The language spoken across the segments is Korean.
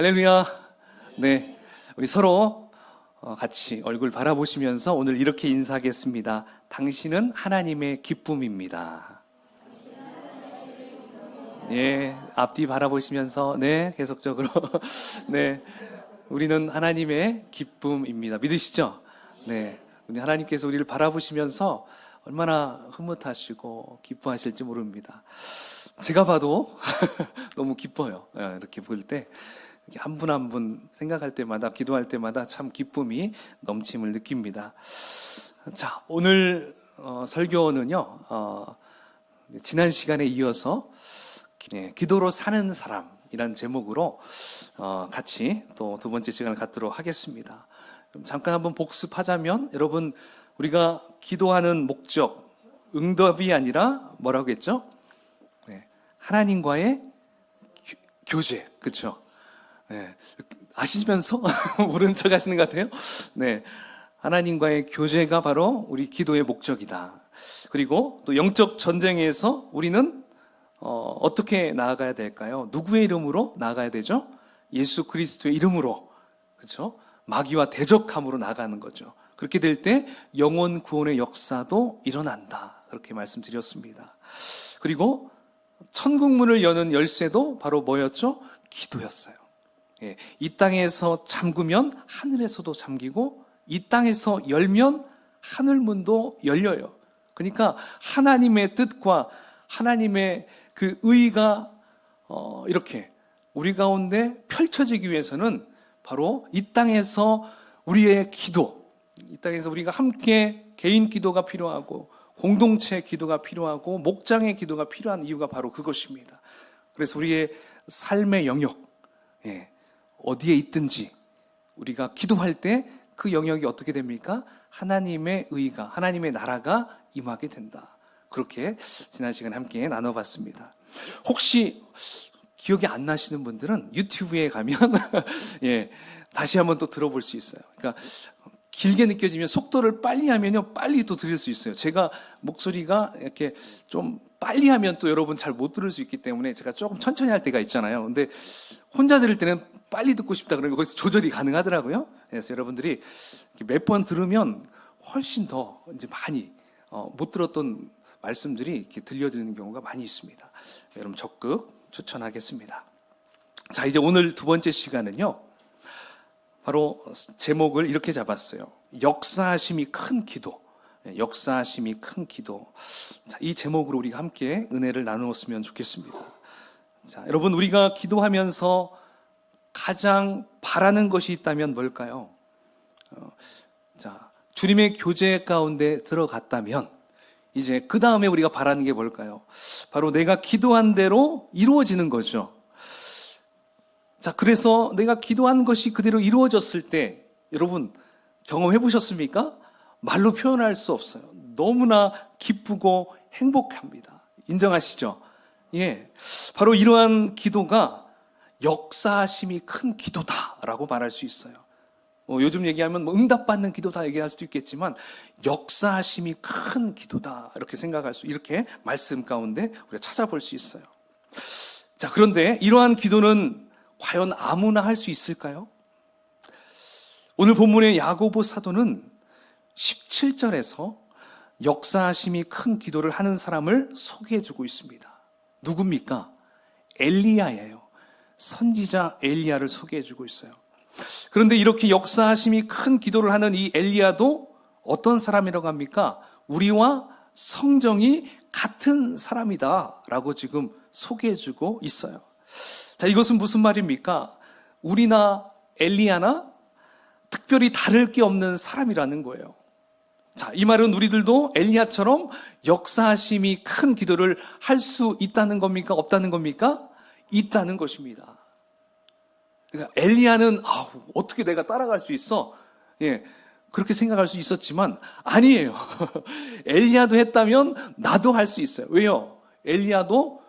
할렐루야. 네, 우리 서로 같이 얼굴 바라보시면서 오늘 이렇게 인사하겠습니다. 당신은 하나님의 기쁨입니다. 예, 앞뒤 바라보시면서 네, 계속적으로 네, 우리는 하나님의 기쁨입니다. 믿으시죠? 네, 우리 하나님께서 우리를 바라보시면서 얼마나 흐뭇하시고 기뻐하실지 모릅니다. 제가 봐도 너무 기뻐요. 이렇게 볼 때 한 분 한 분 생각할 때마다, 기도할 때마다 참 기쁨이 넘침을 느낍니다. 자, 오늘 설교는요, 지난 시간에 이어서 기도로 사는 사람이라는 제목으로 같이 또 두 번째 시간을 갖도록 하겠습니다. 그럼 잠깐 한번 복습하자면, 여러분, 우리가 기도하는 목적, 응답이 아니라 뭐라고 했죠? 하나님과의 교제, 그렇죠? 네. 아시면서 모르는 척 하시는 것 같아요. 네, 하나님과의 교제가 바로 우리 기도의 목적이다. 그리고 또 영적 전쟁에서 우리는 어떻게 나아가야 될까요? 누구의 이름으로 나아가야 되죠? 예수 그리스도의 이름으로, 그렇죠? 마귀와 대적함으로 나가는 거죠. 그렇게 될 때 영혼 구원의 역사도 일어난다. 그렇게 말씀드렸습니다. 그리고 천국문을 여는 열쇠도 바로 뭐였죠? 기도였어요. 이 땅에서 잠그면 하늘에서도 잠기고, 이 땅에서 열면 하늘문도 열려요. 그러니까 하나님의 뜻과 하나님의 그 의가 이렇게 우리 가운데 펼쳐지기 위해서는 바로 이 땅에서 우리의 기도, 이 땅에서 우리가 함께 개인 기도가 필요하고 공동체 기도가 필요하고 목장의 기도가 필요한 이유가 바로 그것입니다. 그래서 우리의 삶의 영역, 어디에 있든지 우리가 기도할 때 그 영역이 어떻게 됩니까? 하나님의 의가, 하나님의 나라가 임하게 된다. 그렇게 지난 시간에 함께 나눠봤습니다. 혹시 기억이 안 나시는 분들은 유튜브에 가면 다시 한번 또 들어볼 수 있어요. 그러니까 길게 느껴지면 속도를 빨리 하면요, 빨리 또 들을 수 있어요. 제가 목소리가 이렇게 좀 빨리 하면 또 여러분 잘 못 들을 수 있기 때문에 제가 조금 천천히 할 때가 있잖아요. 근데 혼자 들을 때는 빨리 듣고 싶다 그러면 거기서 조절이 가능하더라고요. 그래서 여러분들이 몇 번 들으면 훨씬 더 이제 많이 못 들었던 말씀들이 이렇게 들려드리는 경우가 많이 있습니다. 여러분 적극 추천하겠습니다. 자, 이제 오늘 두 번째 시간은요, 바로 제목을 이렇게 잡았어요. 역사하심이 큰 기도. 역사하심이 큰 기도. 자, 이 제목으로 우리가 함께 은혜를 나누었으면 좋겠습니다. 자, 여러분, 우리가 기도하면서 가장 바라는 것이 있다면 뭘까요? 자, 주님의 교제 가운데 들어갔다면 이제 그 다음에 우리가 바라는 게 뭘까요? 바로 내가 기도한 대로 이루어지는 거죠. 자, 그래서 내가 기도한 것이 그대로 이루어졌을 때 여러분 경험해 보셨습니까? 말로 표현할 수 없어요. 너무나 기쁘고 행복합니다. 인정하시죠? 예, 바로 이러한 기도가 역사심이 큰 기도다라고 말할 수 있어요. 요즘 얘기하면 응답받는 기도다 얘기할 수도 있겠지만 역사심이 큰 기도다 이렇게 생각할 수, 이렇게 말씀 가운데 우리가 찾아볼 수 있어요. 자, 그런데 이러한 기도는 과연 아무나 할 수 있을까요? 오늘 본문의 야고보 사도는 17절에서 역사심이 큰 기도를 하는 사람을 소개해주고 있습니다. 누굽니까? 엘리야예요. 선지자 엘리야를 소개해주고 있어요. 그런데 이렇게 역사심이 큰 기도를 하는 이 엘리야도 어떤 사람이라고 합니까? 우리와 성정이 같은 사람이다 라고 지금 소개해주고 있어요. 자, 이것은 무슨 말입니까? 우리나 엘리야나 특별히 다를 게 없는 사람이라는 거예요. 자, 이 말은 우리들도 엘리야처럼 역사심이 큰 기도를 할 수 있다는 겁니까? 없다는 겁니까? 있다는 것입니다. 그러니까 엘리야는 어떻게 내가 따라갈 수 있어? 그렇게 생각할 수 있었지만 아니에요. 엘리야도 했다면 나도 할 수 있어요. 왜요? 엘리야도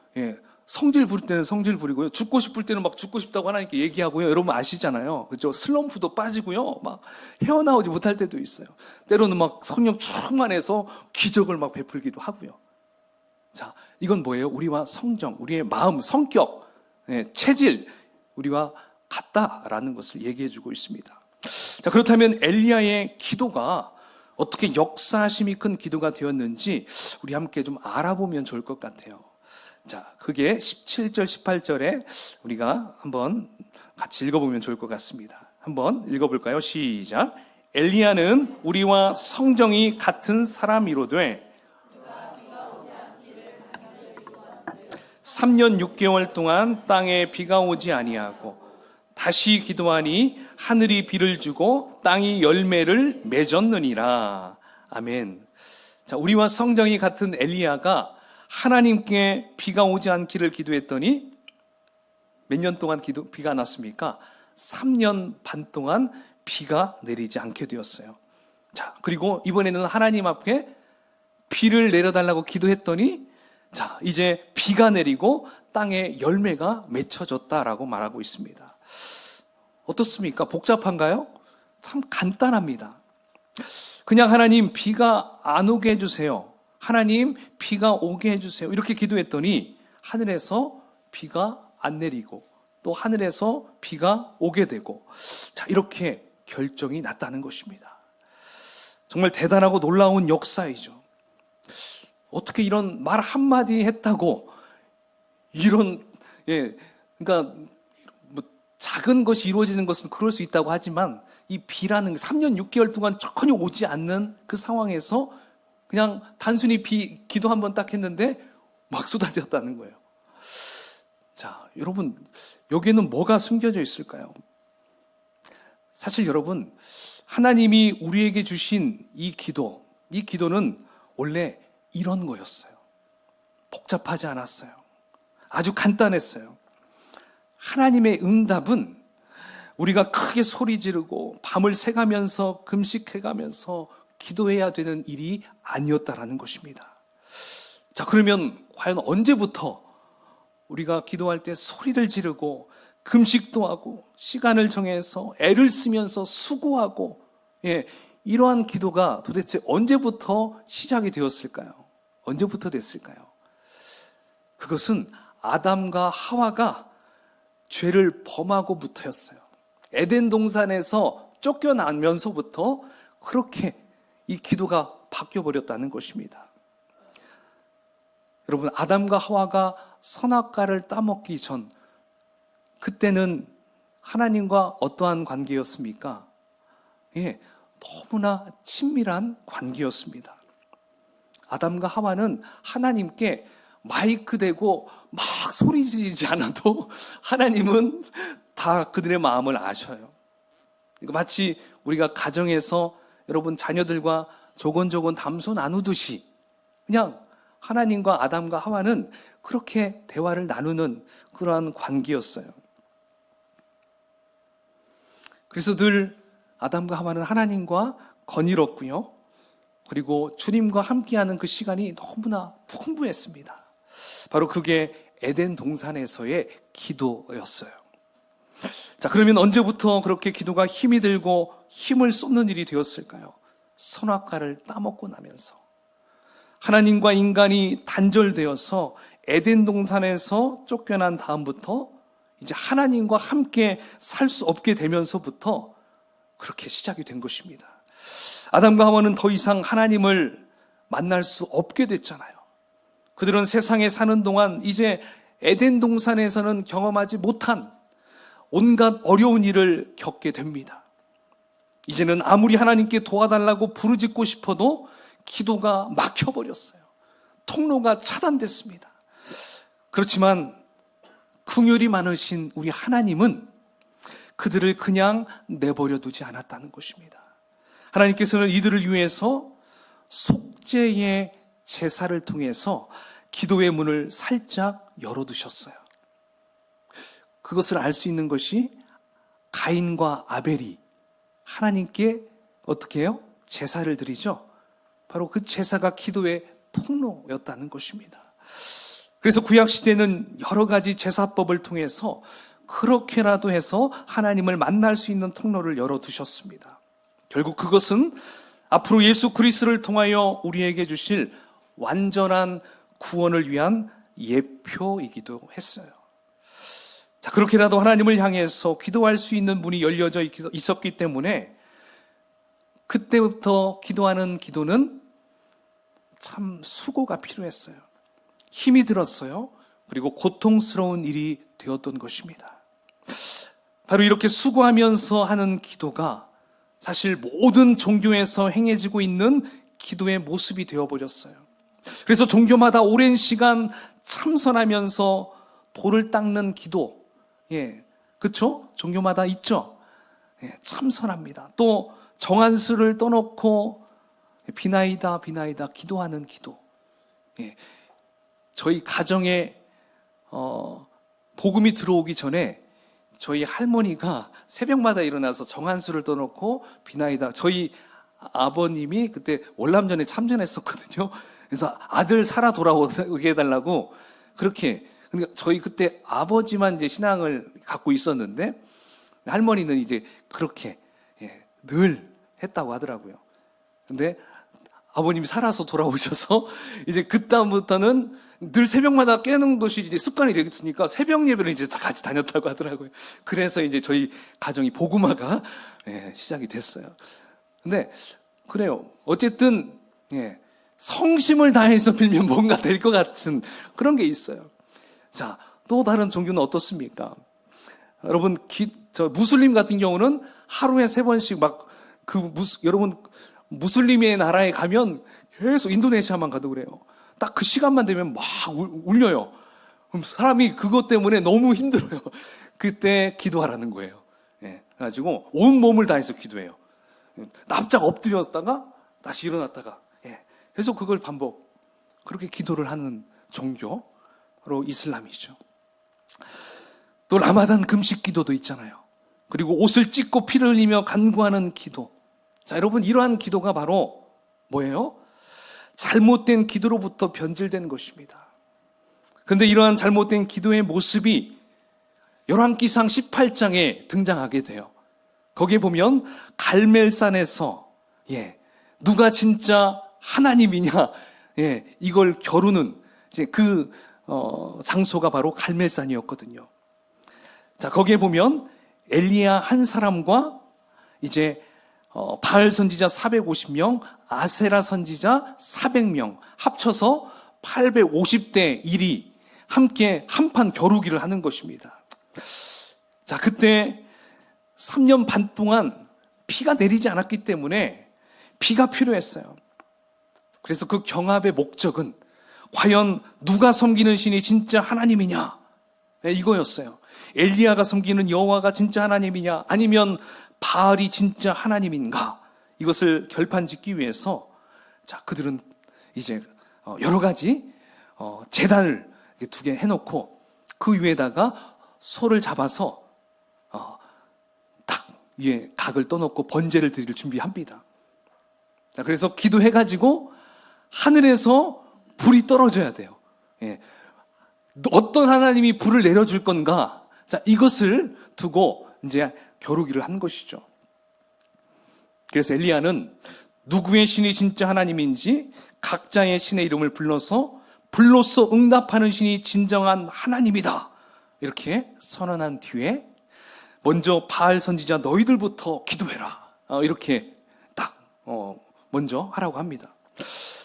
성질 부릴 때는 성질 부리고요. 죽고 싶을 때는 막 죽고 싶다고 하나님께 얘기하고요. 여러분 아시잖아요. 그죠? 슬럼프도 빠지고요. 막 헤어나오지 못할 때도 있어요. 때로는 막 성령 충만해서 기적을 막 베풀기도 하고요. 자, 이건 뭐예요? 우리와 성정, 우리의 마음, 성격, 체질, 우리와 같다라는 것을 얘기해 주고 있습니다. 자, 그렇다면 엘리야의 기도가 어떻게 역사심이 큰 기도가 되었는지 우리 함께 좀 알아보면 좋을 것 같아요. 자, 그게 17절, 18절에 우리가 한번 같이 읽어보면 좋을 것 같습니다. 한번 읽어볼까요? 시작. 엘리야는 우리와 성정이 같은 사람이로되 3년 6개월 동안 땅에 비가 오지 아니하고 다시 기도하니 하늘이 비를 주고 땅이 열매를 맺었느니라. 아멘. 자, 우리와 성정이 같은 엘리야가 하나님께 비가 오지 않기를 기도했더니 몇 년 동안 비가 났습니까? 3년 반 동안 비가 내리지 않게 되었어요. 자, 그리고 이번에는 하나님 앞에 비를 내려달라고 기도했더니 자, 이제 비가 내리고 땅에 열매가 맺혀졌다라고 말하고 있습니다. 어떻습니까? 복잡한가요? 참 간단합니다. 그냥 하나님 비가 안 오게 해주세요. 하나님 비가 오게 해주세요. 이렇게 기도했더니 하늘에서 비가 안 내리고 또 하늘에서 비가 오게 되고 자, 이렇게 결정이 났다는 것입니다. 정말 대단하고 놀라운 역사이죠. 어떻게 이런 말 한마디 했다고 이런 그러니까 뭐 작은 것이 이루어지는 것은 그럴 수 있다고 하지만 이 비라는 3년 6개월 동안 전혀 오지 않는 그 상황에서 그냥 단순히 기도 한번 딱 했는데 막 쏟아졌다는 거예요. 자, 여러분 여기에는 뭐가 숨겨져 있을까요? 사실 여러분 하나님이 우리에게 주신 이 기도는 원래 이런 거였어요. 복잡하지 않았어요. 아주 간단했어요. 하나님의 응답은 우리가 크게 소리 지르고 밤을 새가면서 금식해가면서 기도해야 되는 일이 아니었다라는 것입니다. 자, 그러면 과연 언제부터 우리가 기도할 때 소리를 지르고 금식도 하고 시간을 정해서 애를 쓰면서 수고하고 이러한 기도가 도대체 언제부터 시작이 되었을까요? 언제부터 됐을까요? 그것은 아담과 하와가 죄를 범하고부터였어요. 에덴 동산에서 쫓겨나면서부터 그렇게 이 기도가 바뀌어버렸다는 것입니다. 여러분, 아담과 하와가 선악과를 따먹기 전 그때는 하나님과 어떠한 관계였습니까? 너무나 친밀한 관계였습니다. 아담과 하와는 하나님께 마이크 대고 막 소리 지르지 않아도 하나님은 다 그들의 마음을 아셔요. 마치 우리가 가정에서 여러분 자녀들과 조곤조곤 담소 나누듯이 그냥 하나님과 아담과 하와는 그렇게 대화를 나누는 그러한 관계였어요. 그래서 늘 아담과 하와는 하나님과 건의롭고요. 그리고 주님과 함께하는 그 시간이 너무나 풍부했습니다. 바로 그게 에덴 동산에서의 기도였어요. 자, 그러면 언제부터 그렇게 기도가 힘이 들고 힘을 쏟는 일이 되었을까요? 선악과를 따먹고 나면서 하나님과 인간이 단절되어서 에덴 동산에서 쫓겨난 다음부터 이제 하나님과 함께 살 수 없게 되면서부터 그렇게 시작이 된 것입니다. 아담과 하와는 더 이상 하나님을 만날 수 없게 됐잖아요. 그들은 세상에 사는 동안 이제 에덴 동산에서는 경험하지 못한 온갖 어려운 일을 겪게 됩니다. 이제는 아무리 하나님께 도와달라고 부르짖고 싶어도 기도가 막혀버렸어요. 통로가 차단됐습니다. 그렇지만 긍휼이 많으신 우리 하나님은 그들을 그냥 내버려 두지 않았다는 것입니다. 하나님께서는 이들을 위해서 속죄의 제사를 통해서 기도의 문을 살짝 열어두셨어요. 그것을 알 수 있는 것이 가인과 아벨이 하나님께 어떻게 해요? 제사를 드리죠. 바로 그 제사가 기도의 통로였다는 것입니다. 그래서 구약시대는 여러 가지 제사법을 통해서 그렇게라도 해서 하나님을 만날 수 있는 통로를 열어두셨습니다. 결국 그것은 앞으로 예수 그리스도를 통하여 우리에게 주실 완전한 구원을 위한 예표이기도 했어요. 자, 그렇게라도 하나님을 향해서 기도할 수 있는 문이 열려져 있었기 때문에 그때부터 기도하는 기도는 참 수고가 필요했어요. 힘이 들었어요. 그리고 고통스러운 일이 되었던 것입니다. 바로 이렇게 수고하면서 하는 기도가 사실 모든 종교에서 행해지고 있는 기도의 모습이 되어버렸어요. 그래서 종교마다 오랜 시간 참선하면서 돌을 닦는 기도, 그렇죠? 종교마다 있죠. 참선합니다. 또 정한수를 떠놓고 비나이다 기도하는 기도. 저희 가정에 복음이 들어오기 전에 저희 할머니가 새벽마다 일어나서 정한수를 떠놓고 비나이다. 저희 아버님이 그때 월남전에 참전했었거든요. 그래서 아들 살아 돌아오게 해달라고 그렇게. 그러니까 저희 그때 아버지만 이제 신앙을 갖고 있었는데 할머니는 이제 그렇게 늘 했다고 하더라고요. 근데 아버님이 살아서 돌아오셔서 이제 그다음부터는 늘 새벽마다 깨는 것이 이제 습관이 되겠으니까 새벽 예배를 이제 다 같이 다녔다고 하더라고요. 그래서 이제 저희 가정이 복음화가 시작이 됐어요. 근데 그래요. 어쨌든 성심을 다해서 빌면 뭔가 될 것 같은 그런 게 있어요. 자, 또 다른 종교는 어떻습니까? 여러분, 무슬림 같은 경우는 하루에 3번씩 여러분, 무슬림의 나라에 가면 계속 인도네시아만 가도 그래요. 딱 그 시간만 되면 막 울려요. 그럼 사람이 그것 때문에 너무 힘들어요. 그때 기도하라는 거예요. 그래가지고 온 몸을 다해서 기도해요. 납작 엎드렸다가 다시 일어났다가 계속 그걸 반복. 그렇게 기도를 하는 종교, 바로 이슬람이죠. 또 라마단 금식 기도도 있잖아요. 그리고 옷을 찢고 피를 흘리며 간구하는 기도. 자, 여러분, 이러한 기도가 바로 뭐예요? 잘못된 기도로부터 변질된 것입니다. 그런데 이러한 잘못된 기도의 모습이 열왕기상 18장에 등장하게 돼요. 거기에 보면 갈멜산에서 누가 진짜 하나님이냐 이걸 겨루는 이제 그 장소가 바로 갈멜산이었거든요. 자, 거기에 보면 엘리야 한 사람과 이제 바알 선지자 450명, 아세라 선지자 400명 합쳐서 850대 1이 함께 한판 겨루기를 하는 것입니다. 자, 그때 3년 반 동안 비가 내리지 않았기 때문에 비가 필요했어요. 그래서 그 경합의 목적은 과연 누가 섬기는 신이 진짜 하나님이냐? 이거였어요. 엘리야가 섬기는 여호와가 진짜 하나님이냐? 아니면 바알이 진짜 하나님인가? 이것을 결판짓기 위해서 자, 그들은 이제 여러 가지 제단을 2개 해놓고 그 위에다가 소를 잡아서 딱 위에 각을 떠놓고 번제를 드릴 준비합니다. 자, 그래서 기도해가지고 하늘에서 불이 떨어져야 돼요. 어떤 하나님이 불을 내려줄 건가? 자, 이것을 두고 이제 겨루기를 한 것이죠. 그래서 엘리야는 누구의 신이 진짜 하나님인지 각자의 신의 이름을 불러서 불로써 응답하는 신이 진정한 하나님이다, 이렇게 선언한 뒤에 먼저 바알 선지자 너희들부터 기도해라, 이렇게 딱 먼저 하라고 합니다.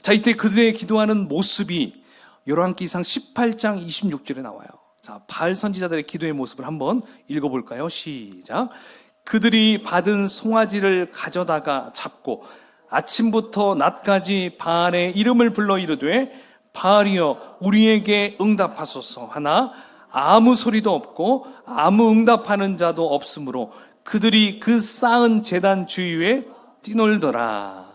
자, 이때 그들의 기도하는 모습이 열왕기상 18장 26절에 나와요. 자, 바알 선지자들의 기도의 모습을 한번 읽어볼까요? 시작. 그들이 받은 송아지를 가져다가 잡고 아침부터 낮까지 바알의 이름을 불러 이르되 바알이여 우리에게 응답하소서 하나 아무 소리도 없고 아무 응답하는 자도 없으므로 그들이 그 쌓은 제단 주위에 뛰놀더라.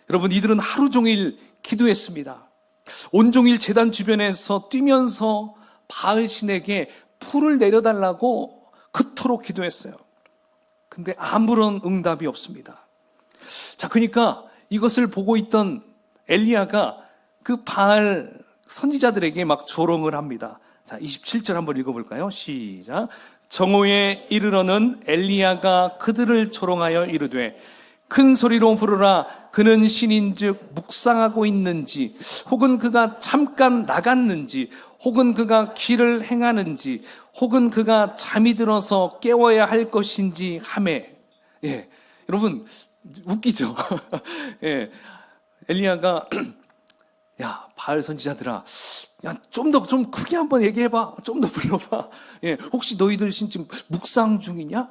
여러분, 이들은 하루 종일 기도했습니다. 온종일 제단 주변에서 뛰면서 바알 신에게 풀을 내려달라고 그토록 기도했어요. 근데 아무런 응답이 없습니다. 자, 그러니까 이것을 보고 있던 엘리야가 그 바알 선지자들에게 막 조롱을 합니다. 자, 27절 한번 읽어볼까요? 시작. 정오에 이르러는 엘리야가 그들을 조롱하여 이르되 큰 소리로 부르라. 그는 신인즉 묵상하고 있는지, 혹은 그가 잠깐 나갔는지, 혹은 그가 길을 행하는지, 혹은 그가 잠이 들어서 깨워야 할 것인지 하매. 예, 여러분 웃기죠? 예, 엘리야가 야, 바알 선지자들아, 야, 좀 크게 한번 얘기해봐. 좀 더 불러봐. 예, 혹시 너희들 지금 묵상 중이냐?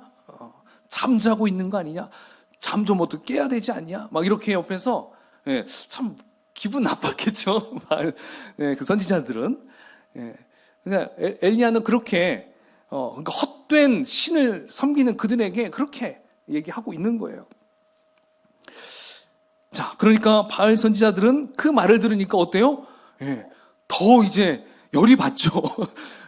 잠자고 있는 거 아니냐? 잠 좀 어떻게 깨야 되지 않냐? 막 이렇게 옆에서, 예, 참 기분 나빴겠죠? 예, 그 선지자들은. 예, 그러니까 엘리야는 그렇게, 그러니까 헛된 신을 섬기는 그들에게 그렇게 얘기하고 있는 거예요. 자, 그러니까 바알 선지자들은 그 말을 들으니까 어때요? 예, 더 이제 열이 받죠.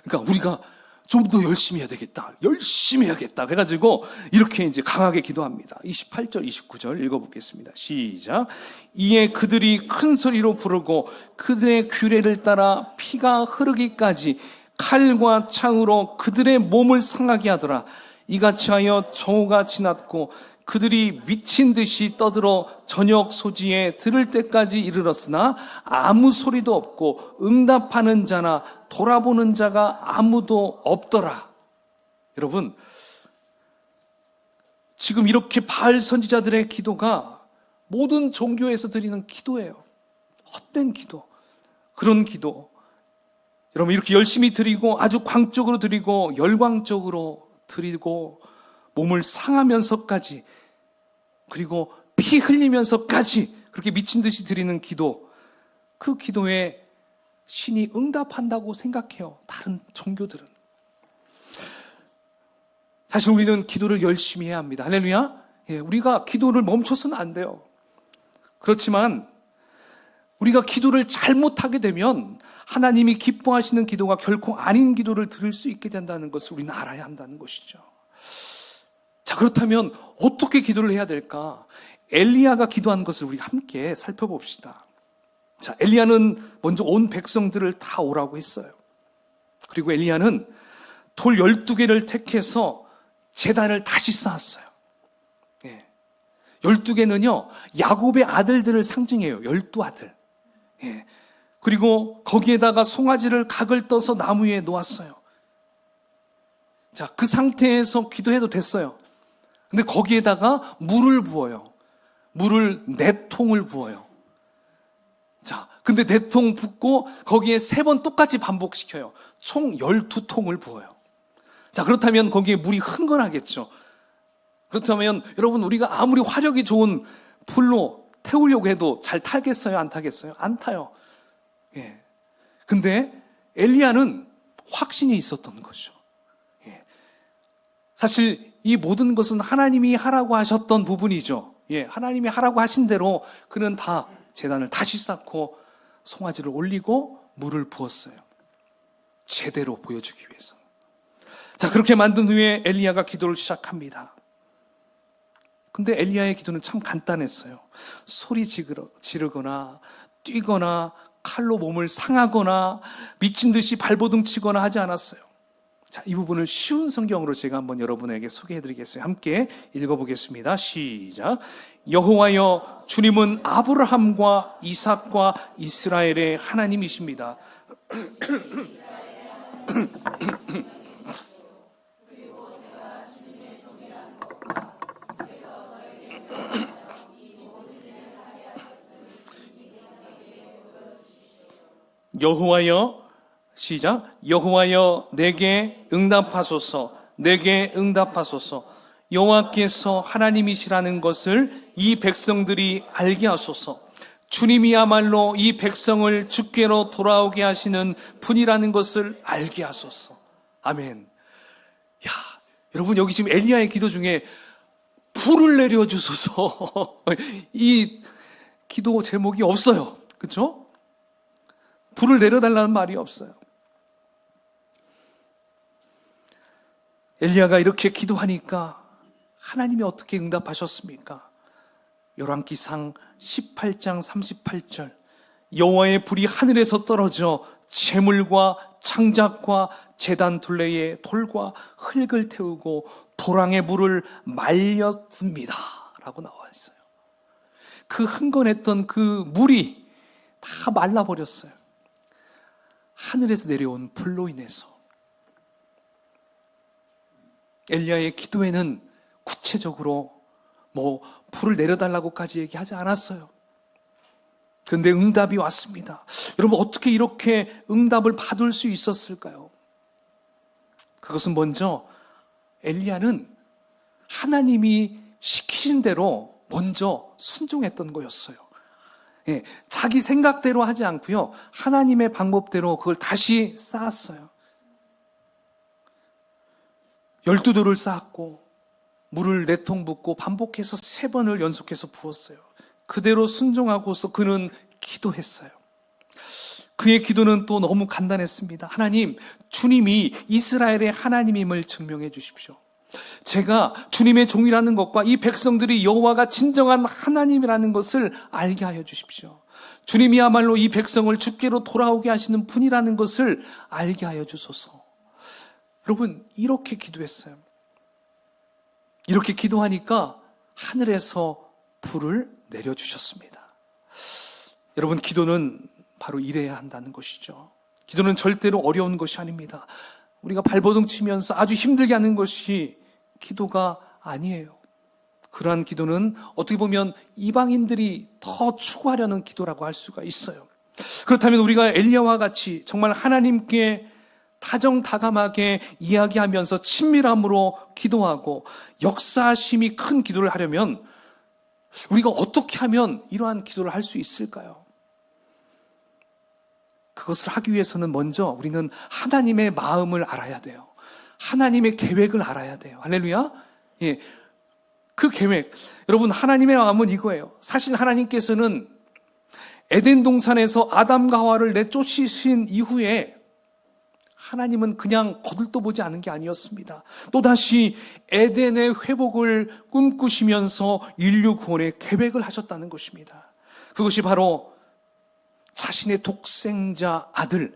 그러니까 우리가 좀 더 열심히 해야 되겠다. 열심히 해야겠다. 해가지고 이렇게 이제 강하게 기도합니다. 28절, 29절 읽어보겠습니다. 시작. 이에 그들이 큰 소리로 부르고 그들의 규례를 따라 피가 흐르기까지 칼과 창으로 그들의 몸을 상하게 하더라. 이같이 하여 정오가 지났고 그들이 미친 듯이 떠들어 저녁 소지에 들을 때까지 이르렀으나 아무 소리도 없고 응답하는 자나 돌아보는 자가 아무도 없더라. 여러분, 지금 이렇게 바알 선지자들의 기도가 모든 종교에서 드리는 기도예요. 헛된 기도. 그런 기도. 여러분, 이렇게 열심히 드리고 아주 광적으로 드리고 열광적으로 드리고 몸을 상하면서까지, 그리고 피 흘리면서까지 그렇게 미친 듯이 드리는 기도, 그 기도에 신이 응답한다고 생각해요. 다른 종교들은. 사실 우리는 기도를 열심히 해야 합니다. 할렐루야. 예, 우리가 기도를 멈춰서는 안 돼요. 그렇지만 우리가 기도를 잘못하게 되면 하나님이 기뻐하시는 기도가 결코 아닌 기도를 드릴 수 있게 된다는 것을 우리는 알아야 한다는 것이죠. 자, 그렇다면 어떻게 기도를 해야 될까? 엘리야가 기도한 것을 우리 함께 살펴봅시다. 자, 엘리야는 먼저 온 백성들을 다 오라고 했어요. 그리고 엘리야는 돌 12개를 택해서 제단을 다시 쌓았어요. 예. 12개는요, 야곱의 아들들을 상징해요. 12아들. 예. 그리고 거기에다가 송아지를 각을 떠서 나무 위에 놓았어요. 자, 그 상태에서 기도해도 됐어요. 근데 거기에다가 물을 부어요. 물을 4통을 부어요. 자, 근데 4통 붓고 거기에 3번 똑같이 반복시켜요. 총 12통을 부어요. 자, 그렇다면 거기에 물이 흥건하겠죠. 그렇다면 여러분, 우리가 아무리 화력이 좋은 불로 태우려고 해도 잘 타겠어요? 안 타겠어요? 안 타요. 예. 근데 엘리야는 확신이 있었던 거죠. 예. 사실 이 모든 것은 하나님이 하라고 하셨던 부분이죠. 예, 하나님이 하라고 하신 대로 그는 다 제단을 다시 쌓고 송아지를 올리고 물을 부었어요. 제대로 보여주기 위해서. 자, 그렇게 만든 후에 엘리야가 기도를 시작합니다. 근데 엘리야의 기도는 참 간단했어요. 소리 지르거나 뛰거나 칼로 몸을 상하거나 미친 듯이 발버둥 치거나 하지 않았어요. 자, 이 부분을 쉬운 성경으로 제가 한번 여러분에게 소개해드리겠어요. 함께 읽어보겠습니다. 시작. 여호와여, 주님은 아브라함과 이삭과 이스라엘의 하나님이십니다. 여호와여, 시작. 여호와여, 내게 응답하소서. 내게 응답하소서. 여호와께서 하나님이시라는 것을 이 백성들이 알게 하소서. 주님이야말로 이 백성을 주께로 돌아오게 하시는 분이라는 것을 알게 하소서. 아멘. 야, 여러분, 여기 지금 엘리야의 기도 중에 불을 내려주소서 이 기도 제목이 없어요. 그렇죠? 불을 내려달라는 말이 없어요. 엘리야가 이렇게 기도하니까 하나님이 어떻게 응답하셨습니까? 열왕기상 18장 38절, 여호와의 불이 하늘에서 떨어져 재물과 창작과 제단 둘레에 돌과 흙을 태우고 도랑의 물을 말렸습니다 라고 나와 있어요. 그 흥건했던 그 물이 다 말라버렸어요. 하늘에서 내려온 불로 인해서. 엘리야의 기도에는 구체적으로 불을 내려달라고까지 얘기하지 않았어요. 그런데 응답이 왔습니다. 여러분, 어떻게 이렇게 응답을 받을 수 있었을까요? 그것은 먼저 엘리야는 하나님이 시키신 대로 먼저 순종했던 거였어요. 예, 자기 생각대로 하지 않고요, 하나님의 방법대로 그걸 다시 쌓았어요. 12돌을 쌓았고 물을 4통 붓고 반복해서 3번을 연속해서 부었어요. 그대로 순종하고서 그는 기도했어요. 그의 기도는 또 너무 간단했습니다. 하나님, 주님이 이스라엘의 하나님임을 증명해 주십시오. 제가 주님의 종이라는 것과 이 백성들이 여호와가 진정한 하나님이라는 것을 알게 하여 주십시오. 주님이야말로 이 백성을 주께로 돌아오게 하시는 분이라는 것을 알게 하여 주소서. 여러분, 이렇게 기도했어요. 이렇게 기도하니까 하늘에서 불을 내려주셨습니다. 여러분, 기도는 바로 이래야 한다는 것이죠. 기도는 절대로 어려운 것이 아닙니다. 우리가 발버둥 치면서 아주 힘들게 하는 것이 기도가 아니에요. 그러한 기도는 어떻게 보면 이방인들이 더 추구하려는 기도라고 할 수가 있어요. 그렇다면 우리가 엘리야와 같이 정말 하나님께 다정다감하게 이야기하면서 친밀함으로 기도하고 역사심이 큰 기도를 하려면 우리가 어떻게 하면 이러한 기도를 할 수 있을까요? 그것을 하기 위해서는 먼저 우리는 하나님의 마음을 알아야 돼요. 하나님의 계획을 알아야 돼요. 할렐루야. 예, 그 계획. 여러분, 하나님의 마음은 이거예요. 사실 하나님께서는 에덴 동산에서 아담과 하와를 내쫓으신 이후에 하나님은 그냥 거들떠보지 않은 게 아니었습니다. 또다시 에덴의 회복을 꿈꾸시면서 인류 구원의 계획을 하셨다는 것입니다. 그것이 바로 자신의 독생자 아들,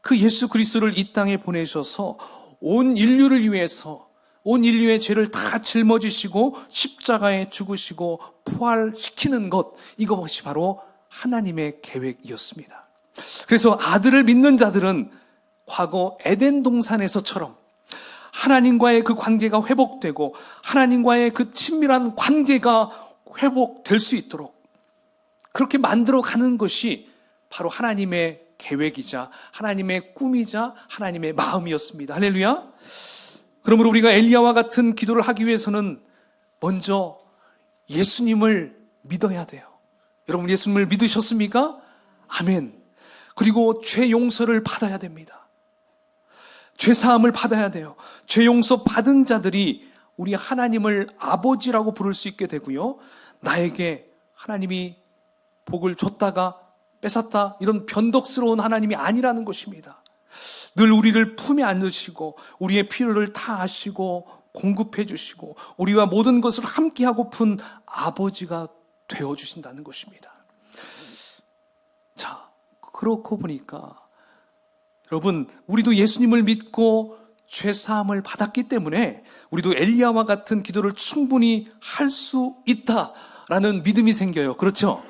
그 예수 그리스도를 이 땅에 보내셔서 온 인류를 위해서 온 인류의 죄를 다 짊어지시고 십자가에 죽으시고 부활시키는 것, 이것이 바로 하나님의 계획이었습니다. 그래서 아들을 믿는 자들은 과거 에덴 동산에서처럼 하나님과의 그 관계가 회복되고 하나님과의 그 친밀한 관계가 회복될 수 있도록 그렇게 만들어가는 것이 바로 하나님의 계획이자 하나님의 꿈이자 하나님의 마음이었습니다. 할렐루야. 그러므로 우리가 엘리야와 같은 기도를 하기 위해서는 먼저 예수님을 믿어야 돼요. 여러분, 예수님을 믿으셨습니까? 아멘. 그리고 죄 용서를 받아야 됩니다. 죄 사함을 받아야 돼요. 죄 용서 받은 자들이 우리 하나님을 아버지라고 부를 수 있게 되고요, 나에게 하나님이 복을 줬다가 뺏었다, 이런 변덕스러운 하나님이 아니라는 것입니다. 늘 우리를 품에 안으시고 우리의 필요를 다 아시고 공급해 주시고 우리와 모든 것을 함께 하고픈 아버지가 되어주신다는 것입니다. 자, 그렇고 보니까 여러분, 우리도 예수님을 믿고 죄사함을 받았기 때문에 우리도 엘리야와 같은 기도를 충분히 할 수 있다라는 믿음이 생겨요. 그렇죠?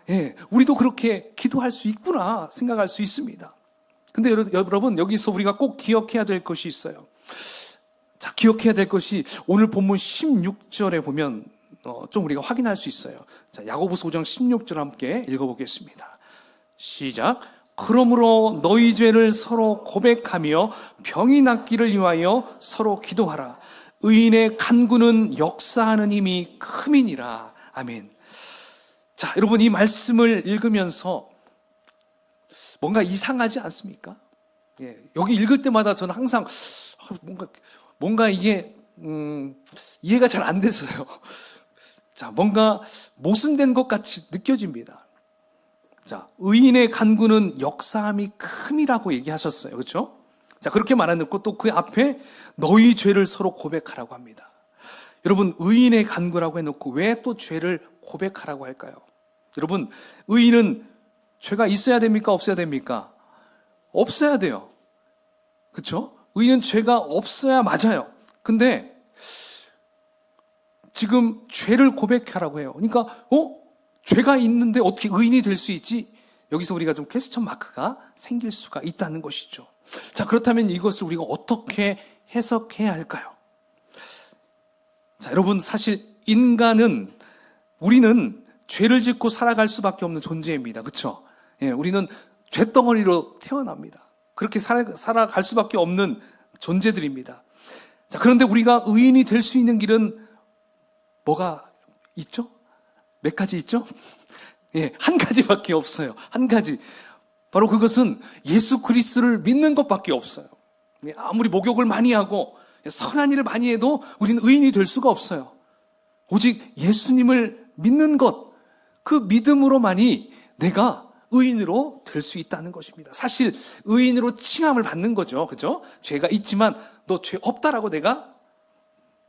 예, 우리도 그렇게 기도할 수 있구나 생각할 수 있습니다. 근데 여러분, 여기서 우리가 꼭 기억해야 될 것이 있어요. 자, 기억해야 될 것이 오늘 본문 16절에 보면 좀 우리가 확인할 수 있어요. 자, 야고보서 5장 16절 함께 읽어보겠습니다. 시작. 그러므로 너희 죄를 서로 고백하며 병이 낫기를 위하여 서로 기도하라. 의인의 간구는 역사하는 힘이 큼이니라. 아멘. 자, 여러분, 이 말씀을 읽으면서 뭔가 이상하지 않습니까? 예, 여기 읽을 때마다 저는 항상 뭔가 이게 이해가 잘 안 됐어요. 자, 뭔가 모순된 것 같이 느껴집니다. 자, 의인의 간구는 역사함이 큼이라고 얘기하셨어요. 그렇죠? 자, 그렇게 말해놓고 또 그 앞에 너희 죄를 서로 고백하라고 합니다. 여러분, 의인의 간구라고 해놓고 왜 또 죄를 고백하라고 할까요? 여러분, 의인은 죄가 있어야 됩니까? 없어야 됩니까? 없어야 돼요. 그렇죠? 의인은 죄가 없어야 맞아요. 근데 지금 죄를 고백하라고 해요. 그러니까 죄가 있는데 어떻게 의인이 될 수 있지? 여기서 우리가 좀 퀘스천 마크가 생길 수가 있다는 것이죠. 자, 그렇다면 이것을 우리가 어떻게 해석해야 할까요? 자, 여러분, 사실 우리는 죄를 짓고 살아갈 수밖에 없는 존재입니다. 그렇죠? 예, 우리는 죄덩어리로 태어납니다. 그렇게 살아갈 수밖에 없는 존재들입니다. 자, 그런데 우리가 의인이 될 수 있는 길은 뭐가 있죠? 몇 가지 있죠? 예, 한 가지밖에 없어요. 한 가지. 바로 그것은 예수 그리스도를 믿는 것밖에 없어요. 아무리 목욕을 많이 하고 선한 일을 많이 해도 우리는 의인이 될 수가 없어요. 오직 예수님을 믿는 것, 그 믿음으로만이 내가 의인으로 될 수 있다는 것입니다. 사실 의인으로 칭함을 받는 거죠. 그죠? 죄가 있지만 너 죄 없다라고 내가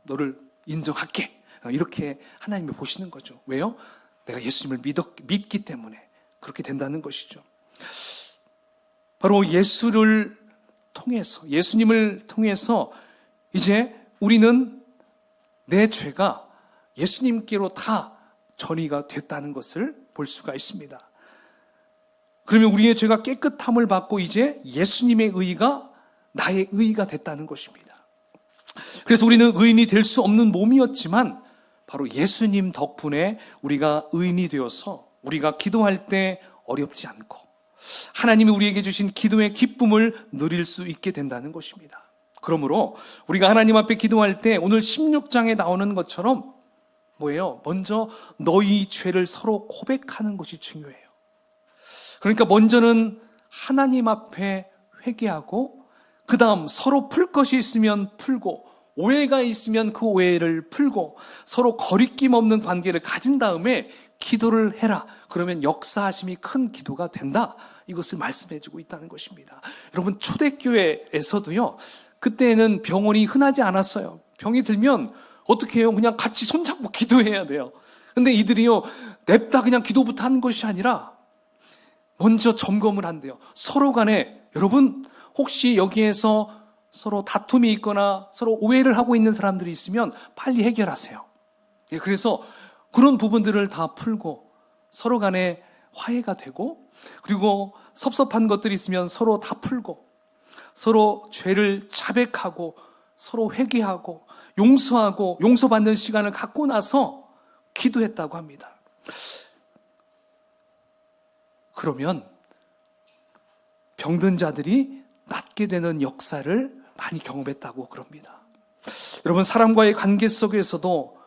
너를 인정할게. 이렇게 하나님이 보시는 거죠. 왜요? 내가 예수님을 믿기 때문에 그렇게 된다는 것이죠. 바로 예수님을 통해서 이제 우리는 내 죄가 예수님께로 다 전이가 됐다는 것을 볼 수가 있습니다. 그러면 우리의 죄가 깨끗함을 받고 이제 예수님의 의가 나의 의가 됐다는 것입니다. 그래서 우리는 의인이 될 수 없는 몸이었지만 바로 예수님 덕분에 우리가 의인이 되어서 우리가 기도할 때 어렵지 않고 하나님이 우리에게 주신 기도의 기쁨을 누릴 수 있게 된다는 것입니다. 그러므로 우리가 하나님 앞에 기도할 때 오늘 16장에 나오는 것처럼 뭐예요? 먼저 너희 죄를 서로 고백하는 것이 중요해요. 그러니까 먼저는 하나님 앞에 회개하고 그 다음 서로 풀 것이 있으면 풀고 오해가 있으면 그 오해를 풀고 서로 거리낌 없는 관계를 가진 다음에 기도를 해라. 그러면 역사하심이 큰 기도가 된다. 이것을 말씀해주고 있다는 것입니다. 여러분, 초대교회에서도요, 그때는 병원이 흔하지 않았어요. 병이 들면 어떻게 해요? 그냥 같이 손잡고 기도해야 돼요. 근데 이들이요, 냅다 그냥 기도부터 하는 것이 아니라 먼저 점검을 한대요. 서로 간에, 여러분, 혹시 여기에서 서로 다툼이 있거나 서로 오해를 하고 있는 사람들이 있으면 빨리 해결하세요. 예, 그래서 그런 부분들을 다 풀고 서로 간에 화해가 되고 그리고 섭섭한 것들이 있으면 서로 다 풀고 서로 죄를 자백하고 서로 회개하고 용서하고 용서받는 시간을 갖고 나서 기도했다고 합니다. 그러면 병든 자들이 낫게 되는 역사를 많이 경험했다고 그럽니다. 여러분, 사람과의 관계 속에서도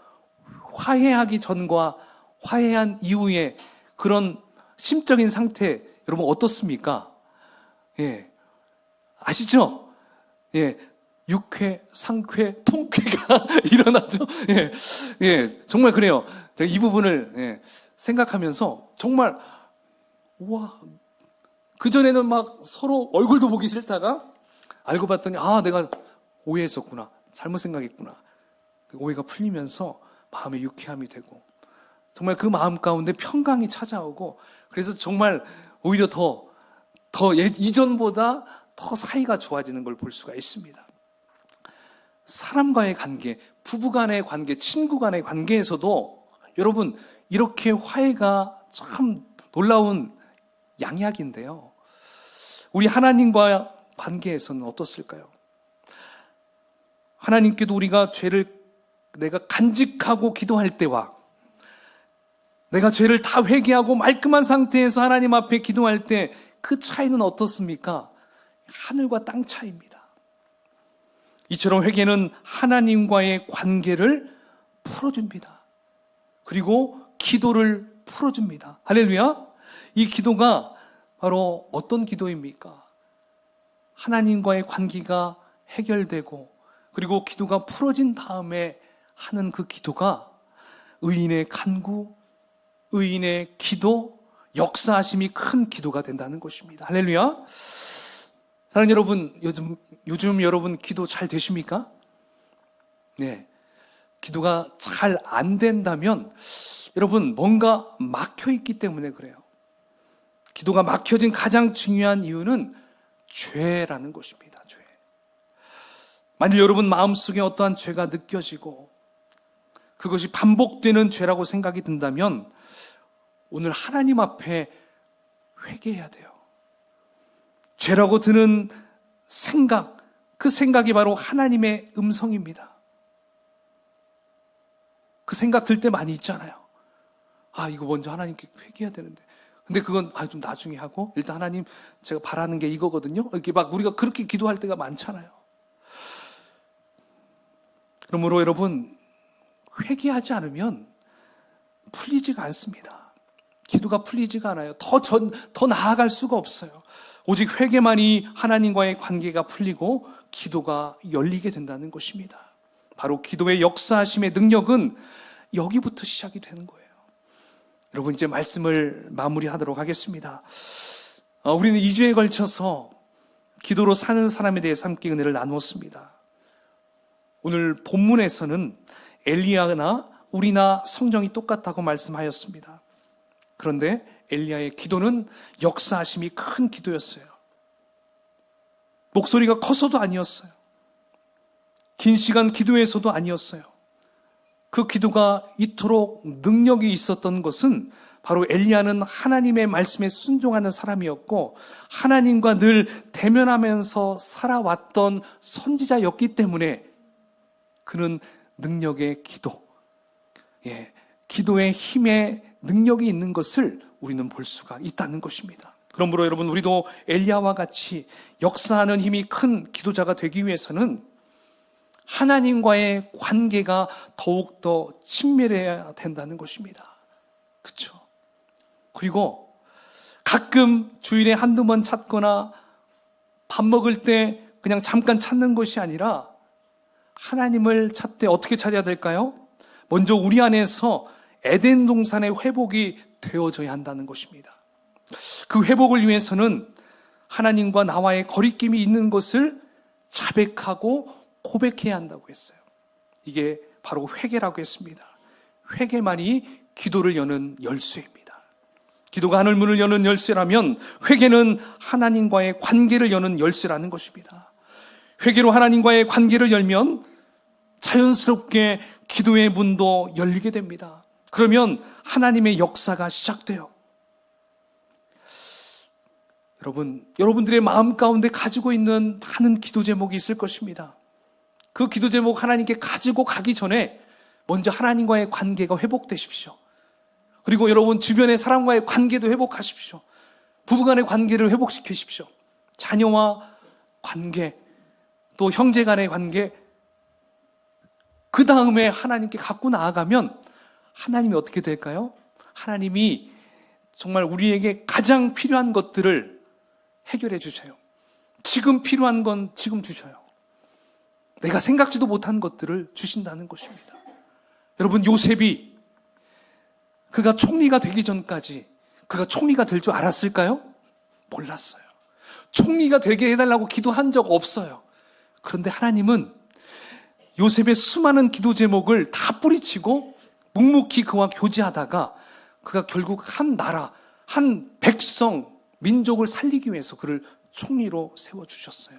화해하기 전과 화해한 이후에 그런 심적인 상태, 여러분 어떻습니까? 예. 아시죠? 예. 육회, 상쾌, 통쾌가 일어나죠? 예. 예. 정말 그래요. 제가 이 부분을 생각하면서 정말, 우와. 그전에는 막 서로 얼굴도 보기 싫다가 알고 봤더니, 내가 오해했었구나. 잘못 생각했구나. 오해가 풀리면서 마음의 유쾌함이 되고, 정말 그 마음 가운데 평강이 찾아오고, 그래서 정말 오히려 더 이전보다 더 사이가 좋아지는 걸 볼 수가 있습니다. 사람과의 관계, 부부 간의 관계, 친구 간의 관계에서도 여러분, 이렇게 화해가 참 놀라운 양약인데요. 우리 하나님과 관계에서는 어떻을까요? 하나님께도 우리가 죄를 내가 간직하고 기도할 때와 내가 죄를 다 회개하고 말끔한 상태에서 하나님 앞에 기도할 때 그 차이는 어떻습니까? 하늘과 땅 차이입니다. 이처럼 회개는 하나님과의 관계를 풀어줍니다. 그리고 기도를 풀어줍니다. 할렐루야! 이 기도가 바로 어떤 기도입니까? 하나님과의 관계가 해결되고 그리고 기도가 풀어진 다음에 하는 그 기도가 의인의 간구, 의인의 기도, 역사하심이 큰 기도가 된다는 것입니다. 할렐루야! 사랑하는 여러분, 요즘 여러분 기도 잘 되십니까? 네. 기도가 잘 안 된다면 여러분 뭔가 막혀 있기 때문에 그래요. 기도가 막혀진 가장 중요한 이유는 죄라는 것입니다. 죄. 만일 여러분 마음속에 어떠한 죄가 느껴지고 그것이 반복되는 죄라고 생각이 든다면 오늘 하나님 앞에 회개해야 돼요. 죄라고 드는 생각, 그 생각이 바로 하나님의 음성입니다. 그 생각 들 때 많이 있잖아요. 이거 먼저 하나님께 회개해야 되는데. 근데 그건 좀 나중에 하고, 일단 하나님 제가 바라는 게 이거거든요. 이렇게 막 우리가 그렇게 기도할 때가 많잖아요. 그러므로 여러분, 회개하지 않으면 풀리지가 않습니다. 기도가 풀리지가 않아요. 더 나아갈 수가 없어요. 오직 회개만이 하나님과의 관계가 풀리고 기도가 열리게 된다는 것입니다. 바로 기도의 역사하심의 능력은 여기부터 시작이 되는 거예요. 여러분, 이제 말씀을 마무리하도록 하겠습니다. 우리는 2주에 걸쳐서 기도로 사는 사람에 대해서 함께 은혜를 나누었습니다. 오늘 본문에서는 엘리야나 우리나 성정이 똑같다고 말씀하였습니다. 그런데 엘리야의 기도는 역사하심이 큰 기도였어요. 목소리가 커서도 아니었어요. 긴 시간 기도해서도 아니었어요. 그 기도가 이토록 능력이 있었던 것은 바로 엘리야는 하나님의 말씀에 순종하는 사람이었고 하나님과 늘 대면하면서 살아왔던 선지자였기 때문에 그는 능력의 기도, 기도의 힘의 능력이 있는 것을 우리는 볼 수가 있다는 것입니다. 그러므로 여러분, 우리도 엘리야와 같이 역사하는 힘이 큰 기도자가 되기 위해서는 하나님과의 관계가 더욱더 친밀해야 된다는 것입니다. 그렇죠? 그리고 가끔 주일에 한두 번 찾거나 밥 먹을 때 그냥 잠깐 찾는 것이 아니라 하나님을 찾되 어떻게 찾아야 될까요? 먼저 우리 안에서 에덴 동산의 회복이 되어져야 한다는 것입니다. 그 회복을 위해서는 하나님과 나와의 거리낌이 있는 것을 자백하고 고백해야 한다고 했어요. 이게 바로 회개라고 했습니다. 회개만이 기도를 여는 열쇠입니다. 기도가 하늘문을 여는 열쇠라면 회개는 하나님과의 관계를 여는 열쇠라는 것입니다. 회개로 하나님과의 관계를 열면 자연스럽게 기도의 문도 열리게 됩니다. 그러면 하나님의 역사가 시작돼요. 여러분들의 마음 가운데 가지고 있는 많은 기도 제목이 있을 것입니다. 그 기도 제목 하나님께 가지고 가기 전에 먼저 하나님과의 관계가 회복되십시오. 그리고 여러분 주변의 사람과의 관계도 회복하십시오. 부부간의 관계를 회복시키십시오. 자녀와 관계, 또 형제 간의 관계, 그 다음에 하나님께 갖고 나아가면 하나님이 어떻게 될까요? 하나님이 정말 우리에게 가장 필요한 것들을 해결해 주셔요. 지금 필요한 건 지금 주셔요. 내가 생각지도 못한 것들을 주신다는 것입니다. 여러분, 요셉이 그가 총리가 되기 전까지 그가 총리가 될 줄 알았을까요? 몰랐어요. 총리가 되게 해달라고 기도한 적 없어요. 그런데 하나님은 요셉의 수많은 기도 제목을 다 뿌리치고 묵묵히 그와 교제하다가 그가 결국 한 나라, 한 백성, 민족을 살리기 위해서 그를 총리로 세워주셨어요.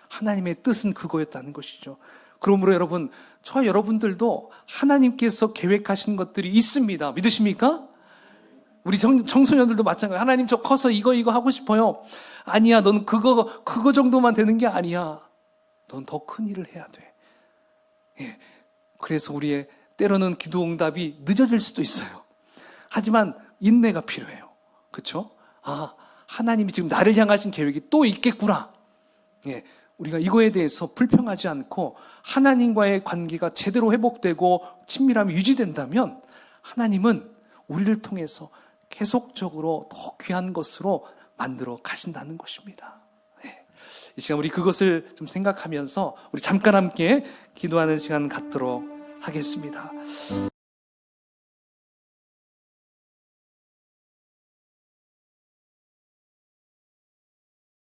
하나님의 뜻은 그거였다는 것이죠. 그러므로 여러분, 저와 여러분들도 하나님께서 계획하신 것들이 있습니다. 믿으십니까? 우리 청소년들도 마찬가지예요. 하나님, 저 커서 이거 하고 싶어요. 아니야, 넌 그거 정도만 되는 게 아니야. 넌 더 큰 일을 해야 돼. 그래서 우리의 때로는 기도 응답이 늦어질 수도 있어요. 하지만 인내가 필요해요. 그렇죠? 하나님이 지금 나를 향하신 계획이 또 있겠구나. 우리가 이거에 대해서 불평하지 않고 하나님과의 관계가 제대로 회복되고 친밀함이 유지된다면 하나님은 우리를 통해서 계속적으로 더 귀한 것으로 만들어 가신다는 것입니다. 이 시간 우리 그것을 좀 생각하면서 우리 잠깐 함께 기도하는 시간 갖도록 하겠습니다.